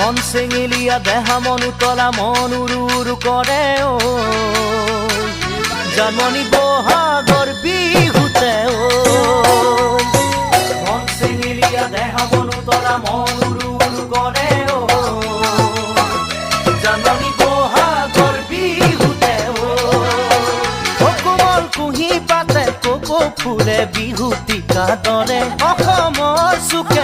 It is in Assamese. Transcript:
মন চেঙেলীয়া দেহা মন উতলা মন উৰু উৰু কৰে ঐ জানমণি বহাগৰ বিহুতে ঐ মন চেঙেলীয়া দেহা মন উতলা মন উৰু উৰু কৰে ঐ জানমণি বহাগৰ বিহুতে ঐ কোমল কুঁহি পাতে কপৌ ফুলে বিহুটিকা দৰে অসমৰ চুকে